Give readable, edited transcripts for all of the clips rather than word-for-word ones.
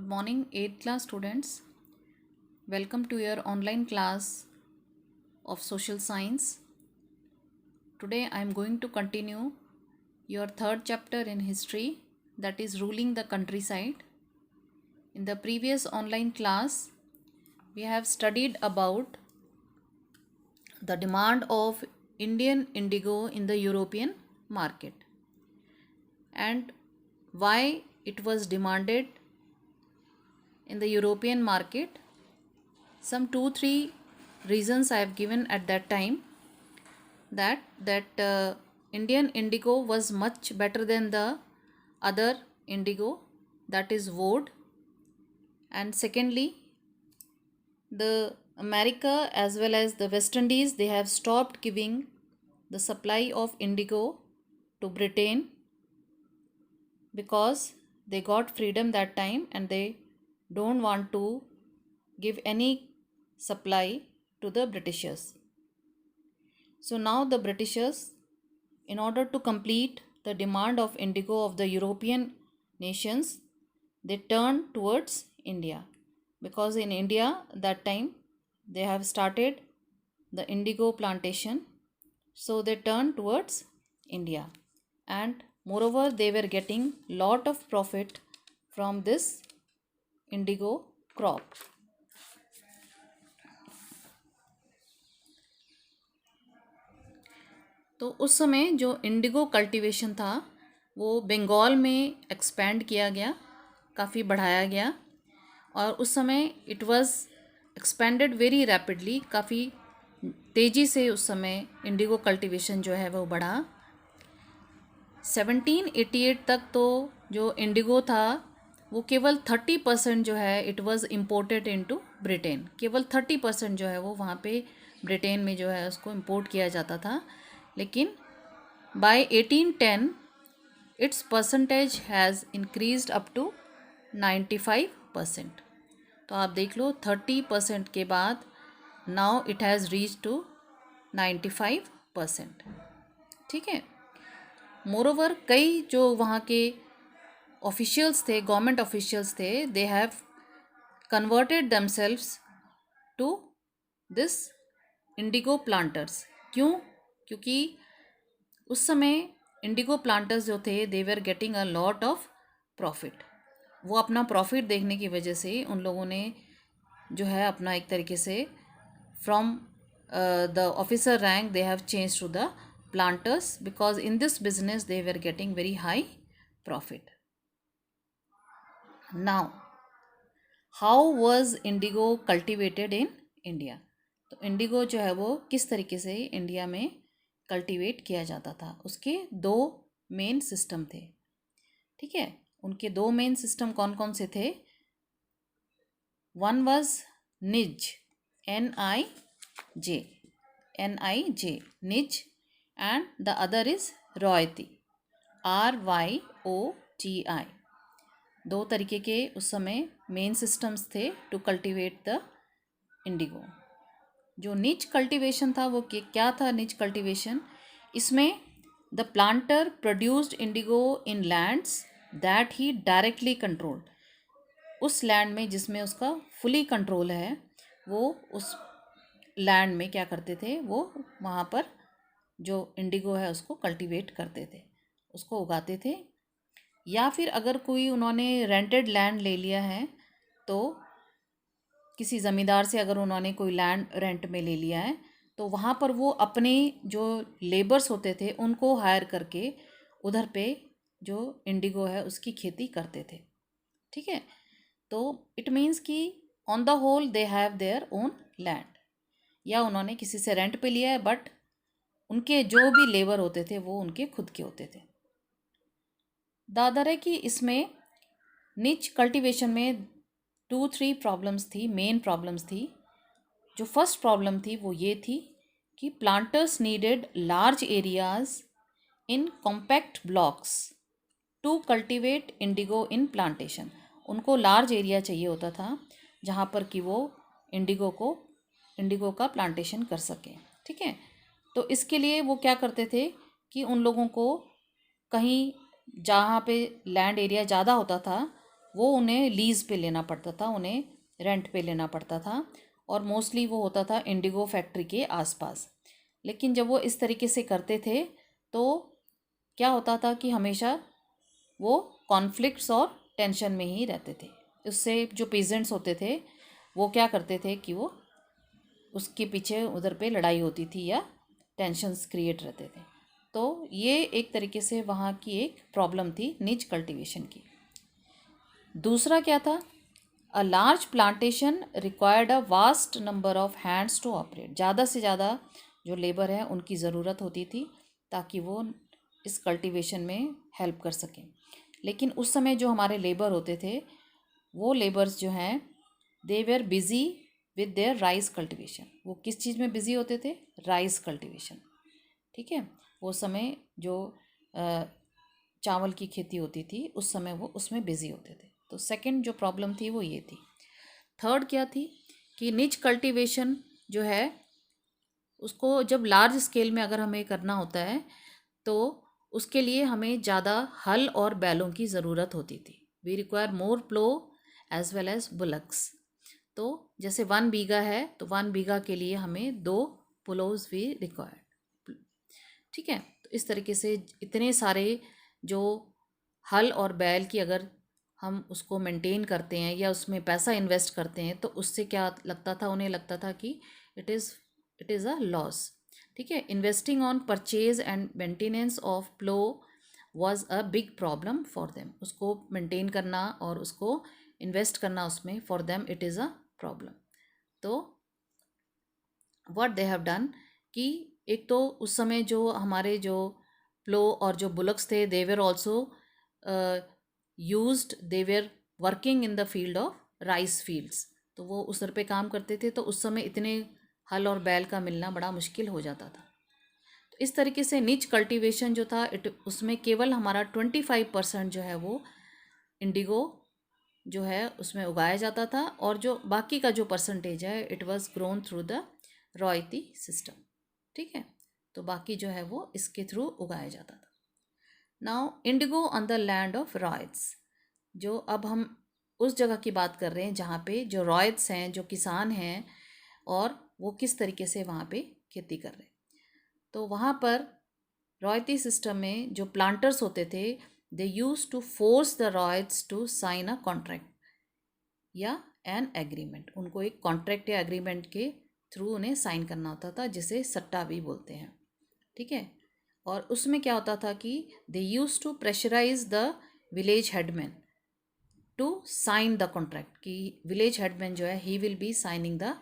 Good morning, 8th class students. Welcome to your online class of social science. Today I am going to continue your third chapter in history, that is ruling the countryside. In the previous online class, we have studied about the demand of Indian indigo in the European market and why it was demanded in the European market. Some 2-3 reasons I have given at that time, that Indian indigo was much better than the other indigo, that is woad. And secondly, the America as well as the West Indies, they have stopped giving the supply of indigo to Britain because they got freedom that time and they don't want to give any supply to the Britishers. So now the Britishers, in order to complete the demand of indigo of the European nations, they turned towards India, because in India that time they have started the indigo plantation. So they turned towards India, and moreover they were getting lot of profit from this indigo crop. तो उस समय जो Indigo cultivation था वो बंगाल में expand किया गया, काफ़ी बढ़ाया गया, और उस समय it was expanded very rapidly, काफ़ी तेज़ी से उस समय इंडिगो कल्टीवेशन जो है वो बढ़ा। 1788 तक तो जो इंडिगो था वो केवल 30% जो है it was imported into Britain, केवल 30% जो है वो वहाँ पे ब्रिटेन में जो है उसको इम्पोर्ट किया जाता था। लेकिन by 1810 its percentage has increased up to 95%। तो आप देख लो 30% के बाद now it has reach to 95%। ठीक है। मोरोवर कई जो वहाँ के ऑफिशियल्स थे, गवर्नमेंट ऑफिशियल्स थे, they have converted themselves to this indigo planters. क्यों? क्योंकि उस समय इंडिगो प्लांटर्स जो थे they were getting a lot of profit. वो अपना प्रॉफिट देखने की वजह से उन लोगों ने जो है अपना एक तरीके से from the officer rank they have change to the planters, because in this business they were getting very high profit. Now how was indigo cultivated in India? तो इंडिगो जो है वो किस तरीके से इंडिया में कल्टीवेट किया जाता था, उसके दो मेन सिस्टम थे। ठीक है, उनके दो मेन सिस्टम कौन कौन से थे? वन वाज निज, NIJ, निज, and the other is royalty, RYOTI। दो तरीके के उस समय मेन सिस्टम्स थे टू कल्टीवेट द इंडिगो। जो निच कल्टीवेशन था वो क्या था? निच कल्टीवेशन, इसमें the planter produced Indigo in lands that he directly controlled. उस लैंड में जिसमें उसका फुली कंट्रोल है, वो उस लैंड में क्या करते थे, वो वहाँ पर जो इंडिगो है उसको कल्टीवेट करते थे, उसको उगाते थे। या फिर अगर कोई उन्होंने रेंटेड लैंड ले लिया है, तो किसी ज़मींदार से अगर उन्होंने कोई लैंड रेंट में ले लिया है, तो वहाँ पर वो अपने जो लेबर्स होते थे उनको हायर करके उधर पे जो इंडिगो है उसकी खेती करते थे। ठीक है, तो इट मीन्स कि on the whole they have their own land, या उन्होंने किसी से रेंट पे लिया है, बट उनके जो भी लेबर होते थे वो उनके खुद के होते थे। दादर है कि इसमें निच कल्टीवेशन में 2-3 प्रॉब्लम्स थी, मेन प्रॉब्लम्स थी। जो फर्स्ट प्रॉब्लम थी वो ये थी कि planters needed large areas in compact blocks to cultivate indigo in plantation. उनको लार्ज एरिया चाहिए होता था जहाँ पर कि वो इंडिगो का प्लांटेशन कर सकें। ठीक है, तो इसके लिए वो क्या करते थे कि उन लोगों को कहीं जहाँ पे लैंड एरिया ज़्यादा होता था वो उन्हें लीज़ पे लेना पड़ता था, उन्हें रेंट पे लेना पड़ता था, और मोस्टली वो होता था इंडिगो फैक्ट्री के आसपास। लेकिन जब वो इस तरीके से करते थे तो क्या होता था कि हमेशा वो कॉन्फ्लिक्ट्स और टेंशन में ही रहते थे। उससे जो पीजेंट्स होते थे वो क्या करते थे कि वो उसके पीछे उधर पे लड़ाई होती थी या टेंशन्स क्रिएट रहते थे। तो ये एक तरीके से वहाँ की एक प्रॉब्लम थी निच कल्टीवेशन की। दूसरा क्या था? A large plantation required a vast number of hands to operate. ज़्यादा से ज़्यादा जो लेबर है उनकी ज़रूरत होती थी ताकि वो इस कल्टीवेशन में हेल्प कर सकें। लेकिन उस समय जो हमारे लेबर होते थे वो लेबर्स जो हैं they were busy with their rice cultivation. वो किस चीज़ में बिज़ी होते थे? Rice cultivation. ठीक है, वो समय जो चावल की खेती होती थी उस समय वो उसमें बिज़ी होते थे। तो सेकंड जो प्रॉब्लम थी वो ये थी। थर्ड क्या थी कि निच कल्टीवेशन जो है उसको जब लार्ज स्केल में अगर हमें करना होता है तो उसके लिए हमें ज़्यादा हल और बैलों की ज़रूरत होती थी। We require more plough as well as bullocks. तो जैसे 1 बीघा है तो 1 बीघा के लिए हमें 2 पुलोज भी रिक्वायर्ड। ठीक है, तो इस तरीके से इतने सारे जो हल और बैल की अगर हम उसको मेंटेन करते हैं या उसमें पैसा इन्वेस्ट करते हैं तो उससे क्या लगता था, उन्हें लगता था कि इट इज़ अ लॉस। ठीक है, investing on purchase and maintenance of plough was a big problem for them. उसको मेंटेन करना और उसको इन्वेस्ट करना उसमें for them it is a problem. तो व्हाट दे हैव डन कि एक तो उस समय जो हमारे जो प्लो और जो बुलक्स थे they were also used, they were working in the field of rice fields. तो वो उस तरह पे काम करते थे तो उस समय इतने हल और बैल का मिलना बड़ा मुश्किल हो जाता था। तो इस तरीके से निच कल्टीवेशन जो था उसमें केवल हमारा 25% जो है वो इंडिगो जो है उसमें उगाया जाता था, और जो बाकी का जो परसेंटेज है it was grown through the ryoti system. ठीक है, तो बाकी जो है वो इसके थ्रू उगाया जाता था। Now Indigo on the land of riots. जो अब हम उस जगह की बात कर रहे हैं जहाँ पे जो रॉयट्स हैं, जो किसान हैं, और वो किस तरीके से वहाँ पे खेती कर रहे हैं। तो वहाँ पर रॉयती सिस्टम में जो प्लांटर्स होते थे they use to force the ryots to sign a contract या एन एग्रीमेंट। उनको एक कॉन्ट्रैक्ट या एग्रीमेंट के थ्रू उन्हें साइन करना होता था जिसे सट्टा भी बोलते हैं। ठीक है, और उसमें क्या होता था कि they use to pressurise the village headman to sign the contract. कि विलेज हेडमैन जो है he will be signing the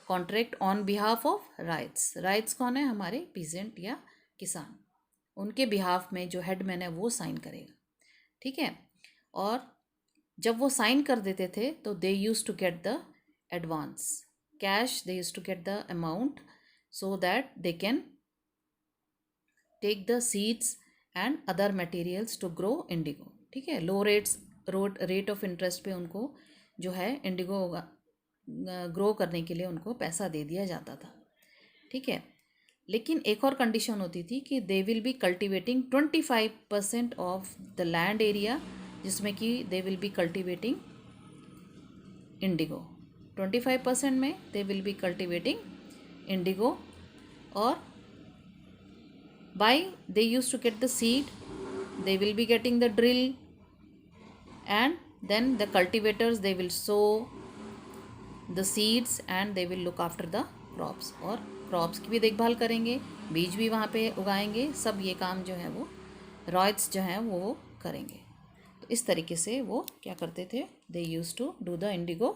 contract on behalf of ryots. Ryots कौन है? हमारे पीजेंट या किसान। उनके बिहाफ में जो हेडमैन है वो साइन करेगा। ठीक है, और जब वो साइन कर देते थे तो they use to get the advance cash, they use to get the amount so that they can take the seeds and other materials to grow indigo. ठीक है, लो रेट ऑफ इंटरेस्ट पे उनको जो है इंडिगो ग्रो करने के लिए उनको पैसा दे दिया जाता था। ठीक है, लेकिन एक और कंडीशन होती थी कि they will be cultivating 25% of the land area, जिसमें कि they will be cultivating Indigo. 25% में they will be cultivating Indigo, और by they used to get the seed, they will be getting the drill, and then the cultivators they will sow the seeds and they will look after the crops। और crops की भी देखभाल करेंगे, बीज भी वहाँ पे उगाएंगे, सब ये काम जो है वो रॉयट्स जो हैं वो करेंगे। तो इस तरीके से वो क्या करते थे? They use to do the indigo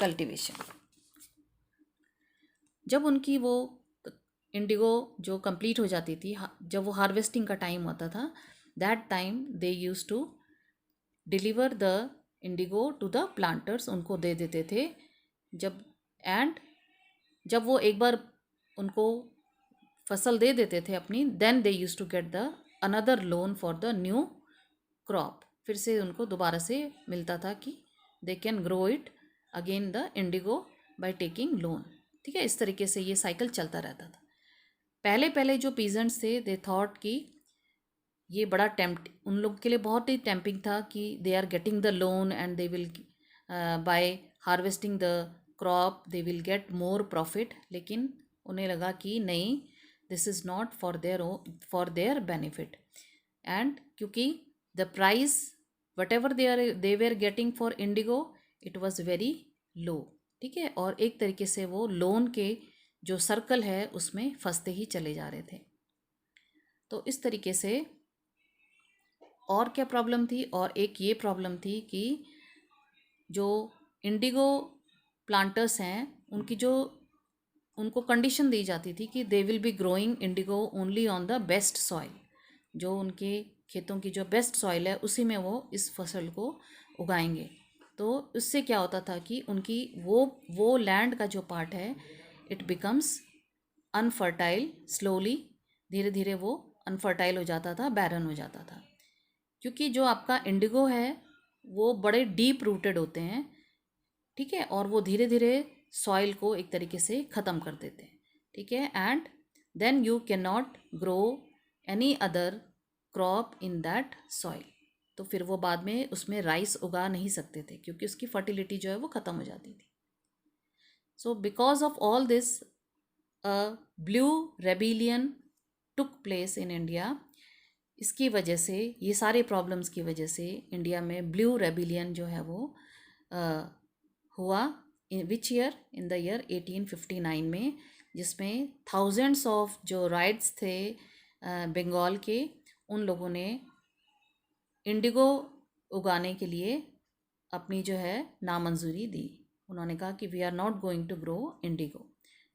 cultivation. जब उनकी वो इंडिगो जो कंप्लीट हो जाती थी, जब वो हार्वेस्टिंग का टाइम होता था, that time they use to deliver the indigo to the planters. उनको दे देते थे जब वो एक बार उनको फसल दे देते थे अपनी, then they use to get the another loan for the new crop. फिर से उनको दोबारा से मिलता था कि they can grow it again the indigo by taking loan. ठीक है, इस तरीके से ये साइकिल चलता रहता था। पहले पहले जो पीजेंट्स थे दे थॉट कि ये बड़ा उन लोग के लिए बहुत ही टेम्पिंग था कि they are getting the loan and they will by harvesting the crop they will get more profit, लेकिन उन्हें लगा कि नहीं, this is not for their benefit. And क्योंकि the price whatever they were getting for indigo it was very low, ठीक है। और एक तरीके से वो लोन के जो सर्कल है उसमें फंसते ही चले जा रहे थे। तो इस तरीके से और क्या प्रॉब्लम थी, और एक ये प्रॉब्लम थी कि जो इंडिगो प्लांटर्स हैं उनको कंडीशन दी जाती थी कि they will be growing Indigo only on the best soil. जो उनके खेतों की जो बेस्ट सॉइल है उसी में वो इस फसल को उगाएंगे। तो उससे क्या होता था कि उनकी वो लैंड का जो पार्ट है इट बिकम्स अनफर्टाइल स्लोली, धीरे धीरे वो अनफर्टाइल हो जाता था, बैरन हो जाता था। क्योंकि जो आपका इंडिगो है वो बड़े डीप रूटेड होते हैं, ठीक है, और वो धीरे धीरे सॉइल को एक तरीके से ख़त्म कर देते हैं, ठीक है। And then you can not grow any other crop in that soil. तो फिर वो बाद में उसमें राइस उगा नहीं सकते थे क्योंकि उसकी फर्टिलिटी जो है वो ख़त्म हो जाती थी। So because of all this a blue rebellion took place in India. इसकी वजह से, ये सारे प्रॉब्लम्स की वजह से इंडिया में ब्लू रेबिलियन जो है वो हुआ। In which year? In the year 1859 में, जिसमें थाउजेंड्स ऑफ जो राइट्स थे बंगाल के, उन लोगों ने इंडिगो उगाने के लिए अपनी जो है नामंजूरी दी। उन्होंने कहा कि we are not going to grow indigo,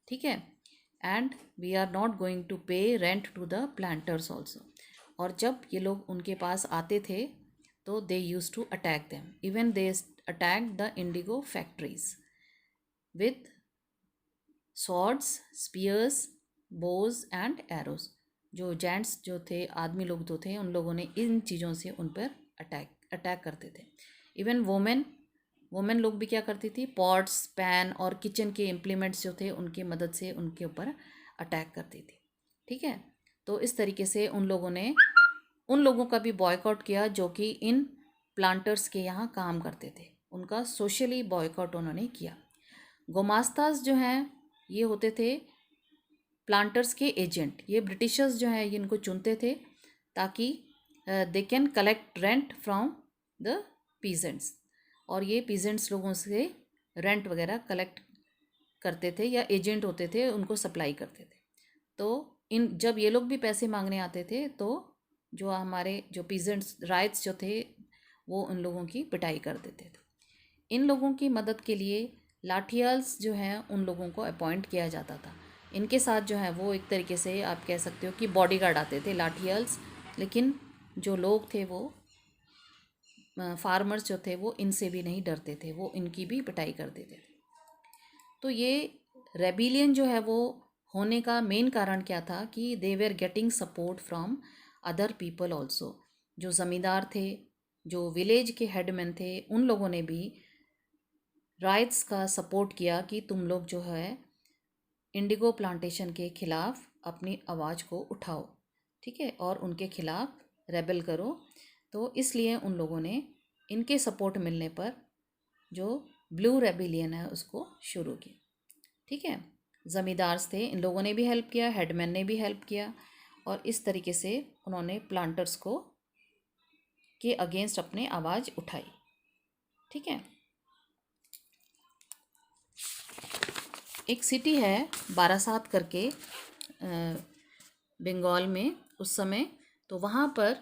ठीक है, and we are not going to pay rent to the planters also. और जब ये लोग उनके पास आते थे तो they use to attack them, even they attack the indigo factories with swords, spears, bows and arrows. जो जेंट्स जो थे, आदमी लोग जो थे, उन लोगों ने इन चीज़ों से उन पर अटैक करते थे। इवन वोमेन लोग भी क्या करती थी, पॉट्स, पैन और किचन के इम्प्लीमेंट्स जो थे उनकी मदद से उनके ऊपर अटैक करती थी, ठीक है। तो इस तरीके से उन लोगों का भी बॉयकॉट किया जो कि इन प्लांटर्स के यहाँ काम करते थे, उनका सोशली बॉयकॉट उन्होंने किया। गोमास्तास जो हैं ये होते थे प्लांटर्स के एजेंट। ये ब्रिटिशर्स जो हैं इनको चुनते थे ताकि they can collect rent from the peasants, और ये पीजेंट्स लोगों से रेंट वगैरह कलेक्ट करते थे या एजेंट होते थे, उनको सप्लाई करते थे। तो जब ये लोग भी पैसे मांगने आते थे तो जो हमारे जो पीजेंट्स राइट्स जो थे वो उन लोगों की पिटाई कर देते थे। इन लोगों की मदद के लिए लाठियाल्स जो हैं उन लोगों को अपॉइंट किया जाता था। इनके साथ जो है वो एक तरीके से आप कह सकते हो कि बॉडीगार्ड आते थे लाठियाल्स, लेकिन जो लोग थे वो फार्मर्स जो थे वो इनसे भी नहीं डरते थे, वो इनकी भी पिटाई कर देते थे। तो ये रेबिलियन जो है वो होने का मेन कारण क्या था कि they were getting support from other people also. जो ज़मींदार थे, जो विलेज के हेडमैन थे, उन लोगों ने भी राइट्स का सपोर्ट किया कि तुम लोग जो है इंडिगो प्लांटेशन के खिलाफ अपनी आवाज़ को उठाओ, ठीक है, और उनके खिलाफ रेबल करो। तो इसलिए उन लोगों ने इनके सपोर्ट मिलने पर जो ब्लू रेबिलियन है उसको शुरू किया, ठीक है। ज़मींदार थे, इन लोगों ने भी हेल्प किया, हेडमैन ने भी हेल्प किया, और इस तरीके से उन्होंने प्लांटर्स को के अगेंस्ट अपने आवाज़ उठाई, ठीक है। एक सिटी है बारासात करके बंगाल में उस समय, तो वहाँ पर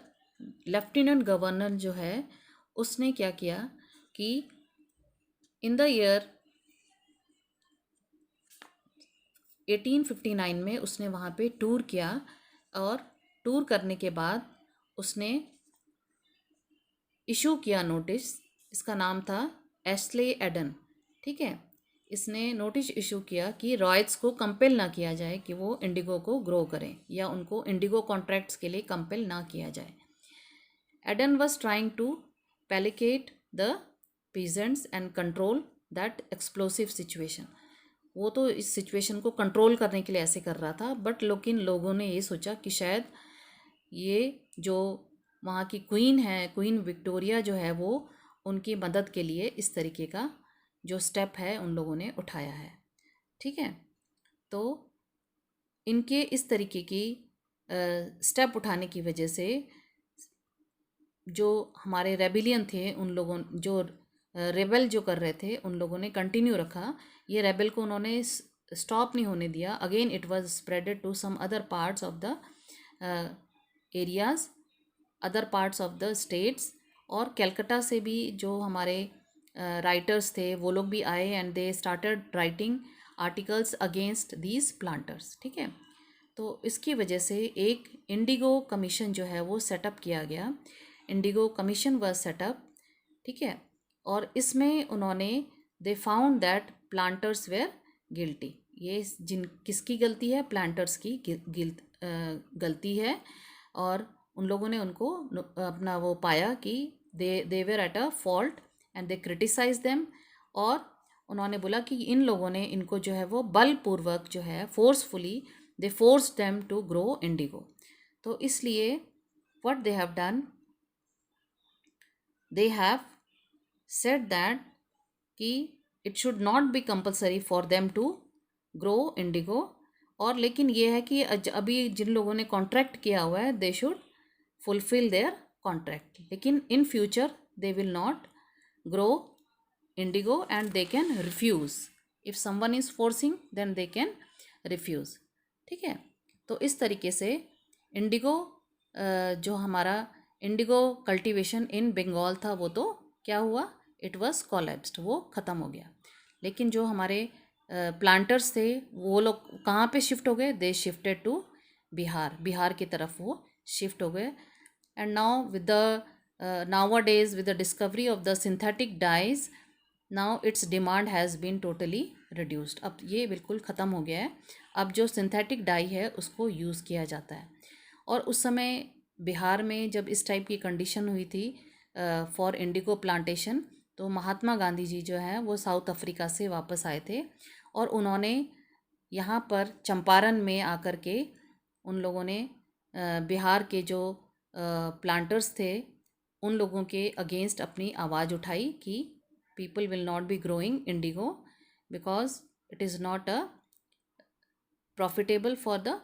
लेफ्टिनेंट गवर्नर जो है उसने क्या किया कि इन द ईयर 1859 में उसने वहाँ पे टूर किया, और टूर करने के बाद उसने इशू किया नोटिस। इसका नाम था एस्ले एडन, ठीक है। इसने नोटिस इशू किया कि रॉयट्स को कंपेल ना किया जाए कि वो इंडिगो को ग्रो करें, या उनको इंडिगो कॉन्ट्रैक्ट्स के लिए कंपेल ना किया जाए। Eden was trying to placate the peasants and control that explosive situation. वो तो इस सिचुएशन को कंट्रोल करने के लिए ऐसे कर रहा था, बट लेकिन लोगों ने ये सोचा कि शायद ये जो वहाँ की क्वीन है, क्वीन विक्टोरिया जो है, वो उनकी मदद के लिए इस तरीके का जो स्टेप है उन लोगों ने उठाया है। ठीक है, तो इनके इस तरीके की स्टेप उठाने की वजह से जो हमारे रेबिलियन थे, उन लोगों जो रेबल जो कर रहे थे, उन लोगों ने कंटिन्यू रखा। ये रेबल को उन्होंने स्टॉप नहीं होने दिया। Again it was spreaded to some other parts of the areas, other parts of the states. और कलकत्ता से भी जो हमारे राइटर्स थे वो लोग भी आए and they started writing articles against these planters. ठीक है, तो इसकी वजह से एक इंडिगो कमीशन जो है वो सेटअप किया गया। Indigo commission was setup. ठीक है, और इसमें उन्होंने they found that planters were guilty. ये किसकी गलती है? प्लांटर्स की गलती है। और उन लोगों ने उनको अपना वो पाया कि they were at a fault and they criticise them. और उन्होंने बोला कि इन लोगों ने इनको जो है वो बलपूर्वक जो है forcefully they force them to grow indigo. तो इसलिए what they have done, they have said that कि it should not be compulsory for them to grow indigo। और लेकिन ये है कि अभी जिन लोगों ने कॉन्ट्रैक्ट किया हुआ है they should fulfill their contract, लेकिन in future they will not grow indigo and they can refuse। if someone is forcing then they can refuse। ठीक है, तो इस तरीके से इंडिगो जो हमारा इंडिगो कल्टीवेशन इन बंगाल था वो तो क्या हुआ, इट वाज कोलैप्स्ड, वो ख़त्म हो गया। लेकिन जो हमारे प्लांटर्स थे वो लोग कहाँ पे शिफ्ट हो गए? They shifted to Bihar, Bihar की तरफ वो शिफ्ट हो गए। And now with the nowadays with the discovery of the synthetic dyes, now it's demand has been totally reduced. अब ये बिल्कुल ख़त्म हो गया है। अब जो सिंथेटिक डाई है उसको यूज़ किया जाता है। और उस समय बिहार में जब इस टाइप की कंडीशन हुई थी फॉर इंडिगो प्लांटेशन, तो महात्मा गांधी जी जो हैं वो साउथ अफ्रीका से वापस आए थे और उन्होंने यहाँ पर चंपारण में आकर के उन लोगों ने बिहार के जो प्लांटर्स थे उन लोगों के अगेंस्ट अपनी आवाज़ उठाई कि people will not be growing indigo because it is not a profitable for the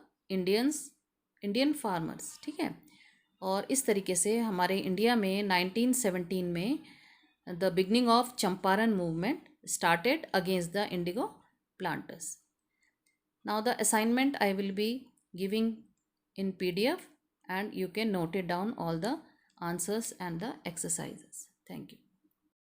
Indian farmers. ठीक है, और इस तरीके से हमारे इंडिया में 1917 में the beginning of Champaran movement started against the Indigo planters. Now the assignment I will be giving in PDF and you can note it down all the answers and the exercises. Thank you.